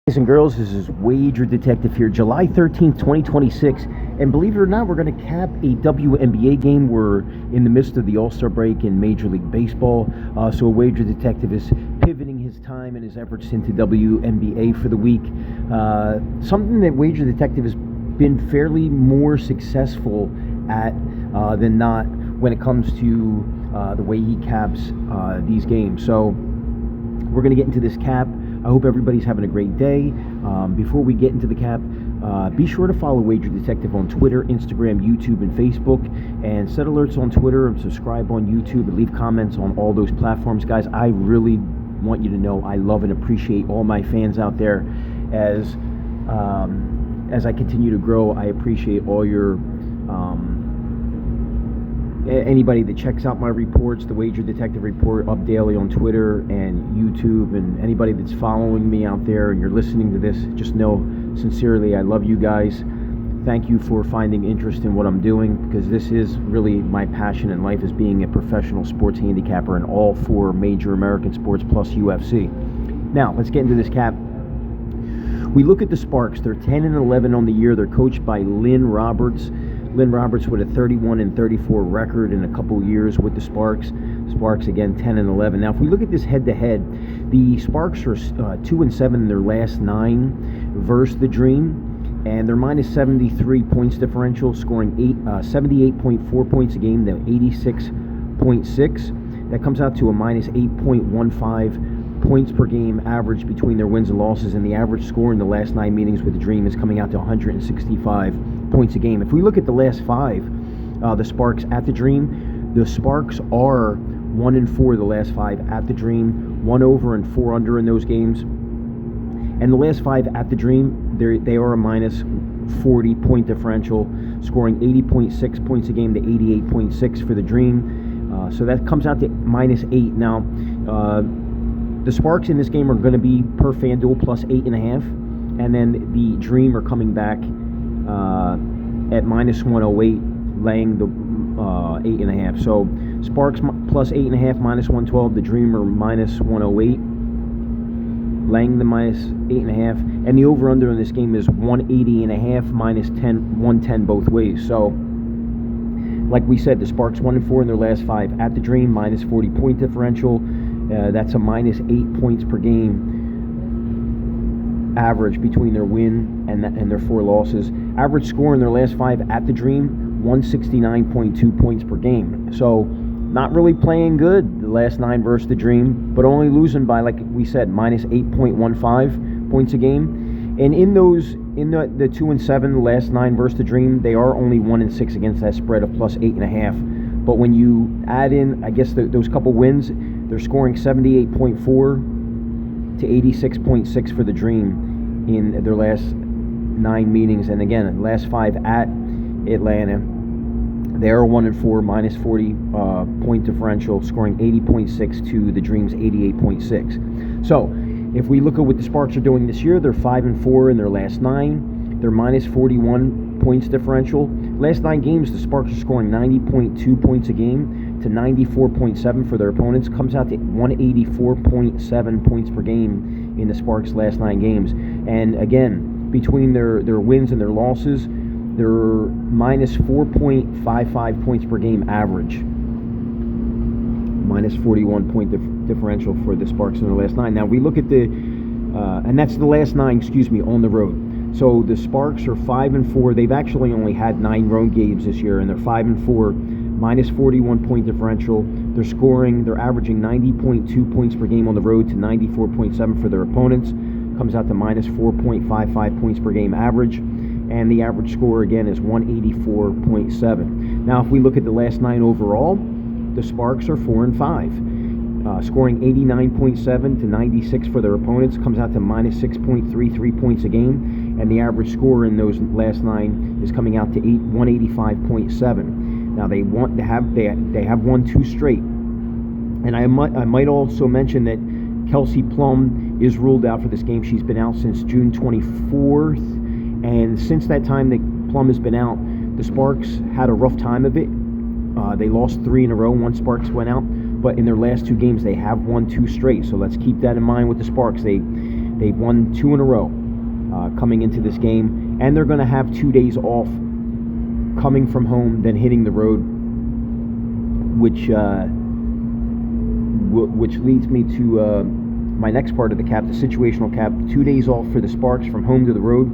Boys and girls, this is Wager Detective here, July 13th, 2026, and believe it or not, we're going to cap a WNBA game. We're in the midst of the All-Star break in Major League Baseball, so Wager Detective is pivoting his time and his efforts into WNBA for the week. Something that Wager Detective has been fairly more successful at than not when it comes to the way he caps these games. So we're going to get into this cap. I hope everybody's having a great day. Before we get into the cap, be sure to follow Wager Detective on Twitter, Instagram, YouTube, and Facebook, and set alerts on Twitter and subscribe on YouTube and leave comments on all those platforms. Guys, I really want you to know I love and appreciate all my fans out there. As I continue to grow, I appreciate all your anybody that checks out my reports, the Wager Detective report up daily on Twitter and YouTube, and anybody that's following me out there and you're listening to this, just know sincerely I love you guys. Thank you for finding interest in what I'm doing, because this is really my passion in life, is being a professional sports handicapper in all four major American sports plus UFC. Now, let's get into this cap. We look at the Sparks. They're 10-11 on the year. They're coached by Lynn Roberts. Lynn Roberts with a 31-34 record in a couple years with the Sparks. Sparks, again, 10-11. Now, if we look at this head-to-head, the Sparks are 2-7 in their last 9 versus the Dream, and they're minus 73 points differential, scoring 78.4 points a game to 86.6. That comes out to a minus 8.15 points per game average between their wins and losses, and the average score in the last 9 meetings with the Dream is coming out to 165 points a game. If we look at the last 5, the Sparks at the Dream, the Sparks are 1-4 the last 5 at the Dream, 1 over and 4 under in those games. And the last 5 at the Dream, they are a minus 40 point differential, scoring 80.6 points a game to 88.6 for the Dream. So that comes out to minus 8. Now, the Sparks in this game are going to be per FanDuel plus 8.5, and then the Dream are coming back at minus 108, laying the 8.5. So Sparks plus 8.5, minus 112. The Dream are minus 108, laying the minus 8.5. And the over/under in this game is 180.5, minus 110 both ways. So, like we said, the Sparks 1-4 in their last 5 at the Dream, minus 40 point differential. That's a minus 8 points per game average between their win and their 4 losses. Average score in their last 5 at the Dream, 169.2 points per game. So not really playing good the last 9 versus the Dream, but only losing by, like we said, minus 8.15 points a game. And in the 2-7 last 9 versus the Dream, they are only 1-6 against that spread of plus 8.5. But when you add in, I guess, those couple wins, they're scoring 78.4 to 86.6 for the Dream in their last 9 meetings. And again, last 5 at Atlanta, they are 1-4, minus 40 point differential, scoring 80.6 to the Dream's 88.6. So if we look at what the Sparks are doing this year, they're 5-4 in their last 9. They're minus 41 points differential. Last 9 games, the Sparks are scoring 90.2 points a game to 94.7 for their opponents. Comes out to 184.7 points per game in the Sparks' last 9 games. And again, between their wins and their losses, they're minus 4.55 points per game average. Minus 41 point differential for the Sparks in their last 9. Now we look at the, and that's the last 9, on the road. So the Sparks are 5-4. They've actually only had 9 road games this year, and they're 5-4, minus 41 point differential. They're averaging 90.2 points per game on the road to 94.7 for their opponents. Comes out to minus 4.55 points per game average. And the average score, again, is 184.7. Now, if we look at the last 9 overall, the Sparks are 4-5. Scoring 89.7 to 96 for their opponents. Comes out to minus 6.33 points a game. And the average score in those last 9 is coming out to 185.7. Now they have won 2 straight. And I might also mention that Kelsey Plum is ruled out for this game. She's been out since June 24th. And since that time that Plum has been out, the Sparks had a rough time of it. They lost 3 in a row once Sparks went out. But in their last 2 games, they have won 2 straight. So let's keep that in mind with the Sparks. They've won 2 in a row. coming into this game, and they're going to have 2 days off coming from home, then hitting the road, which leads me to my next part of the cap, the situational cap. 2 days off for the Sparks from home to the road,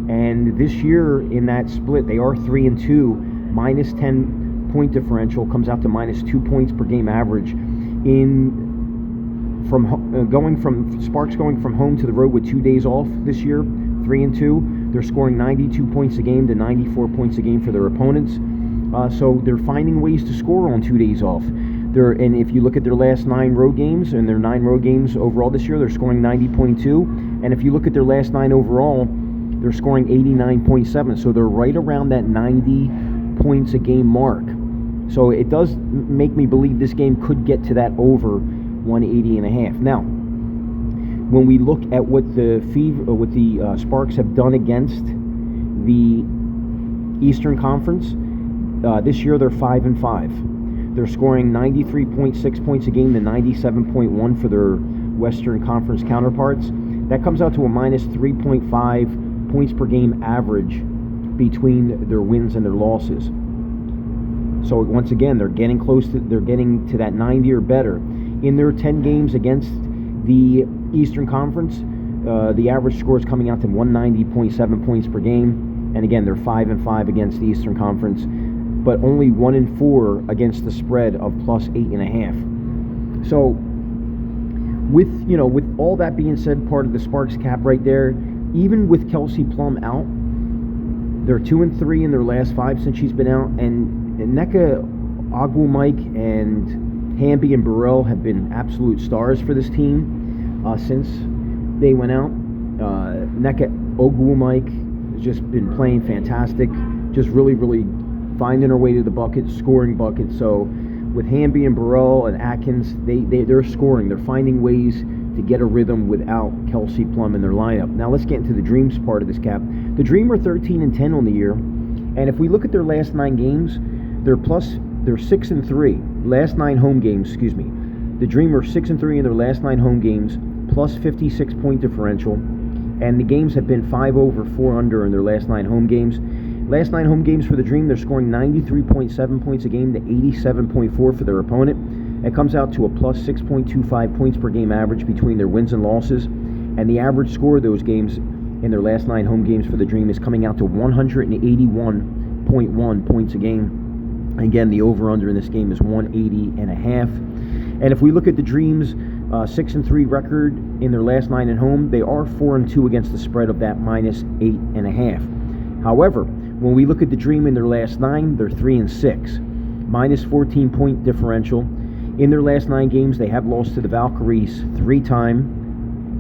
and this year in that split they are 3-2, minus 10 point differential, comes out to minus 2 points per game average. Sparks going from home to the road with 2 days off this year, 3-2. They're scoring 92 points a game to 94 points a game for their opponents. So they're finding ways to score on 2 days off. And if you look at their last 9 road games, and their 9 road games overall this year, they're scoring 90.2. And if you look at their last 9 overall, they're scoring 89.7. So they're right around that 90 points a game mark. So it does make me believe this game could get to that over 180.5. Now, when we look at what the Sparks have done against the Eastern Conference, this year they're 5-5. They're scoring 93.6 points a game to 97.1 for their Western Conference counterparts. That comes out to a minus 3.5 points per game average between their wins and their losses. So once again, they're getting to that 90 or better. In their 10 games against the Eastern Conference, the average score is coming out to 190.7 points per game. And again, they're 5-5 against the Eastern Conference, but only 1-4 against the spread of plus 8.5. So with all that being said, part of the Sparks cap right there, even with Kelsey Plum out, they're 2-3 in their last 5 since she's been out, and Nneka Ogwumike and Wnba and Burrell have been absolute stars for this team since they went out. Nneka Ogwumike has just been playing fantastic, just really, really finding her way to the bucket, scoring buckets. So with Wnba and Burrell and Atkins, they're scoring. They're finding ways to get a rhythm without Kelsey Plum in their lineup. Now let's get into the Dreams part of this cap. The Dream are 13-10 on the year, and if we look at their last 9 games, they're 6-3. Last 9 home games, excuse me. The Dream are 6-3 in their last 9 home games, plus 56 point differential, and the games have been 5 over, 4 under in their last 9 home games. Last 9 home games for the Dream, they're scoring 93.7 points a game to 87.4 for their opponent. It comes out to a plus 6.25 points per game average between their wins and losses, and the average score of those games in their last 9 home games for the Dream is coming out to 181.1 points a game. Again, the over-under in this game is 180.5. And if we look at the Dreams' 6-3 record in their last 9 at home, they are 4-2 against the spread of that minus 8.5. However, when we look at the Dream in their last 9, they're 3-6, minus 14 point differential. In their last 9 games, they have lost to the Valkyries 3 times,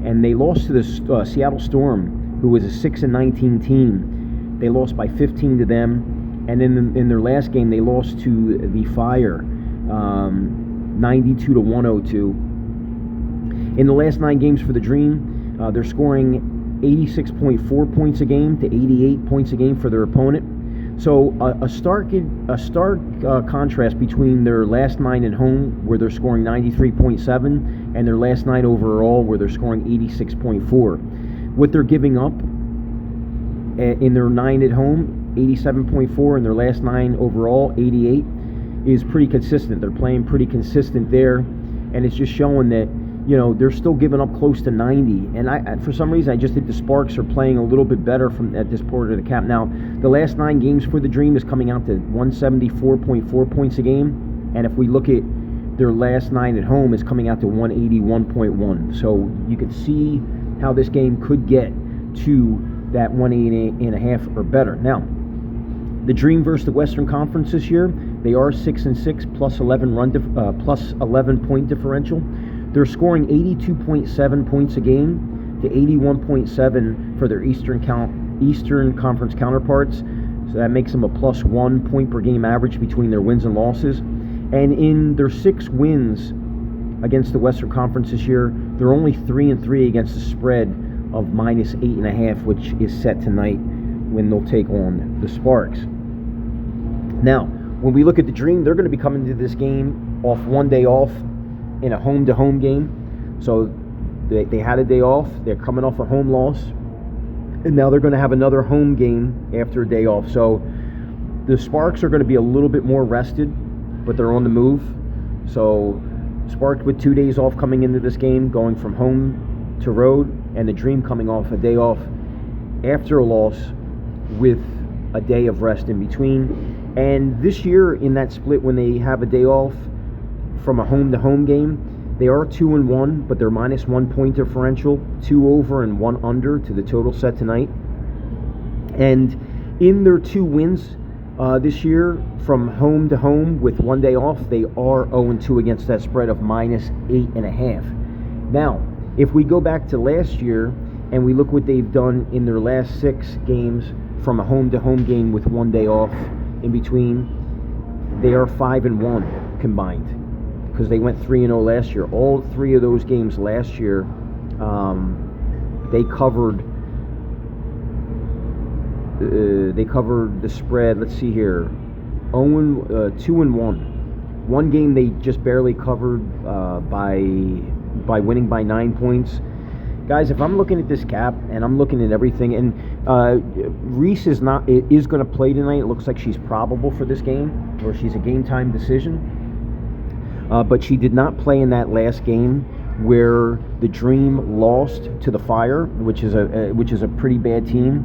and they lost to the Seattle Storm, who was a 6-19 team. They lost by 15 to them. And in their last game, they lost to the Fire, 92-102. In the last 9 games for the Dream, they're scoring 86.4 points a game to 88 points a game for their opponent. So a stark contrast between their last 9 at home, where they're scoring 93.7, and their last 9 overall, where they're scoring 86.4. What they're giving up in their 9 at home, 87.4, and their last 9 overall, 88, is pretty consistent. They're playing pretty consistent there, and it's just showing that they're still giving up close to 90. And for some reason, I just think the Sparks are playing a little bit better at this part of the cap. Now, the last 9 games for the Dream is coming out to 174.4 points a game, and if we look at their last 9 at home, is coming out to 181.1. So you can see how this game could get to that 180.5 or better. Now, the Dream versus the Western Conference this year, they are 6-6, plus 11 point differential. They're scoring 82.7 points a game to 81.7 for their Eastern Conference counterparts. So that makes them a plus 1 point per game average between their wins and losses. And in their 6 wins against the Western Conference this year, they're only 3-3 against the spread of minus 8.5, which is set tonight when they'll take on the Sparks. Now, when we look at the Dream, they're going to be coming to this game off 1 day off in a home-to-home game. So they had a day off. They're coming off a home loss And now they're going to have another home game after a day off. So the Sparks are going to be a little bit more rested, but they're on the move. So Sparks with 2 days off coming into this game, going from home to road, and the Dream coming off a day off after a loss with a day of rest in between. And this year in that split, when they have a day off from a home-to-home game, they are 2-1, but they're -1 point differential, 2 over and 1 under to the total set tonight. And in their 2 wins this year from home to home with 1 day off, they are 0-2 against that spread of -8.5. Now, if we go back to last year and we look what they've done in their last 6 games from a home-to-home game with 1 day off in between, they are 5-1 combined, because they went 3-0 last year. All 3 of those games last year, they covered the spread. Let's see here, 2-1. One game they just barely covered by winning by 9 points. Guys, if I'm looking at this cap and I'm looking at everything, and Reese is going to play tonight. It looks like she's probable for this game, or she's a game time decision. But she did not play in that last game where the Dream lost to the Fire, which is a pretty bad team.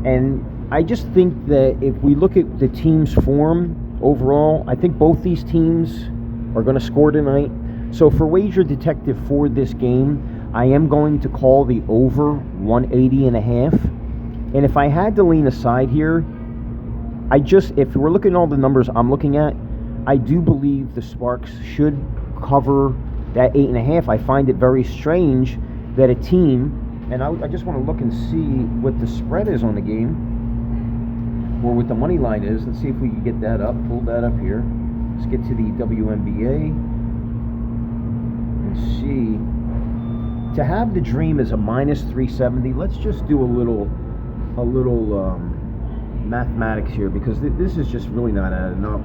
And I just think that if we look at the team's form overall, I think both these teams are going to score tonight. So for Wager Detective for this game, I am going to call the over 180.5. And if I had to lean aside here, if we're looking at all the numbers I'm looking at, I do believe the Sparks should cover that 8.5. I find it very strange that a team, and I just want to look and see what the spread is on the game, or what the money line is. Let's see if we can get that up, pull that up here. Let's get to the WNBA and see. To have the Dream as a -370, let's just do a little mathematics here, because this is just really not adding up.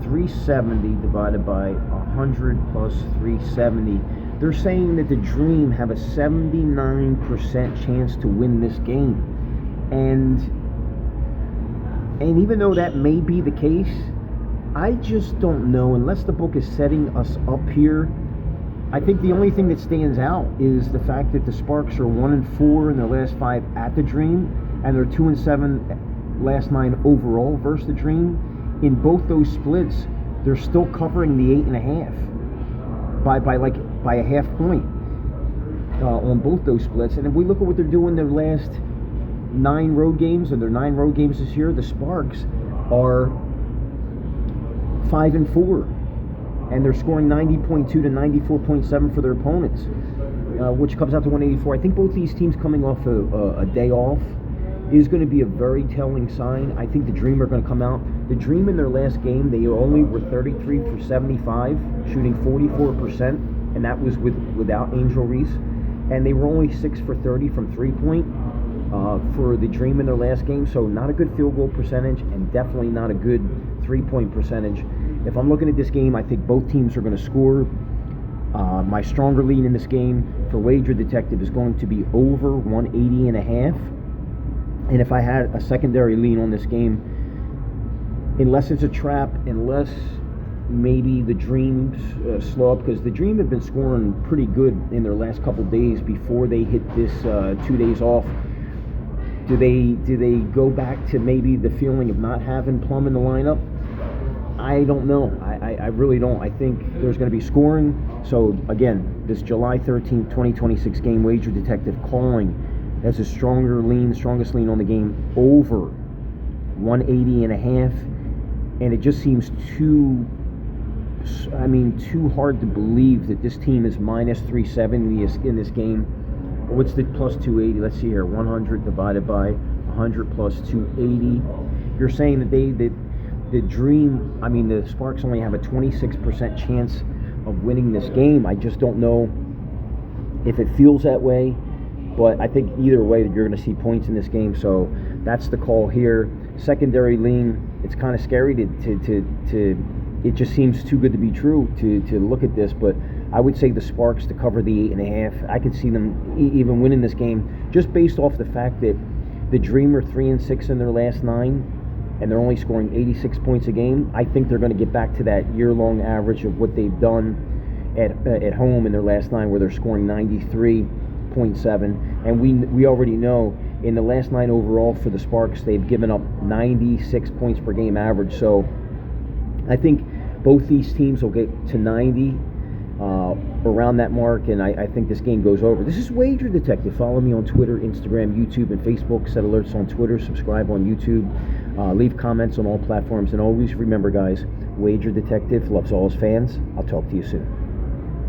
370 divided by 100 plus 370. They're saying that the Dream have a 79% chance to win this game. And even though that may be the case, I just don't know, unless the book is setting us up here. I think the only thing that stands out is the fact that the Sparks are 1-4 in their last 5 at the Dream, and they're 2-7 last 9 overall versus the Dream. In both those splits, they're still covering the 8.5 by a half point on both those splits. And if we look at what they're doing their last 9 road games, or their 9 road games this year, the Sparks are 5-4, and they're scoring 90.2 to 94.7 for their opponents, which comes out to 184. I think both these teams coming off a day off is going to be a very telling sign. I think the Dream are going to come out. The Dream in their last game, they only were 33 for 75, shooting 44%, and that was without Angel Reese. And they were only 6 for 30 from 3-point for the Dream in their last game. So not a good field goal percentage, and definitely not a good 3-point percentage. If I'm looking at this game, I think both teams are going to score. My stronger lean in this game for Wager Detective is going to be over 180.5. And if I had a secondary lean on this game, unless it's a trap, unless maybe the Dreams slow up, because the Dream have been scoring pretty good in their last couple days before they hit this 2 days off. Do they go back to maybe the feeling of not having Plum in the lineup? I don't know. I really don't. I think there's going to be scoring. So again, this July 13th, 2026 game, Wager Detective calling as a strongest lean on the game, over 180.5, and it just seems too hard to believe that this team is -370 in this game. What's the plus 280? Let's see here, 100 divided by 100 plus 280. You're saying that the Sparks only have a 26% chance of winning this game. I just don't know if it feels that way. But I think either way that you're going to see points in this game. So that's the call here. Secondary lean. It's kind of scary to it just seems too good to be true to look at this. But I would say the Sparks to cover the 8.5. I could see them even winning this game just based off the fact that the Dream are 3-6 in their last 9, and they're only scoring 86 points a game. I think they're going to get back to that year-long average of what they've done at home in their last 9, where they're scoring 93.7. And we already know in the last 9 overall for the Sparks, they've given up 96 points per game average. So I think both these teams will get to 90, around that mark, and I think this game goes over. This is Wager Detective. Follow me on Twitter, Instagram, YouTube, and Facebook. Set alerts on Twitter. Subscribe on YouTube. Leave comments on all platforms. And always remember, guys, Wager Detective loves all his fans. I'll talk to you soon.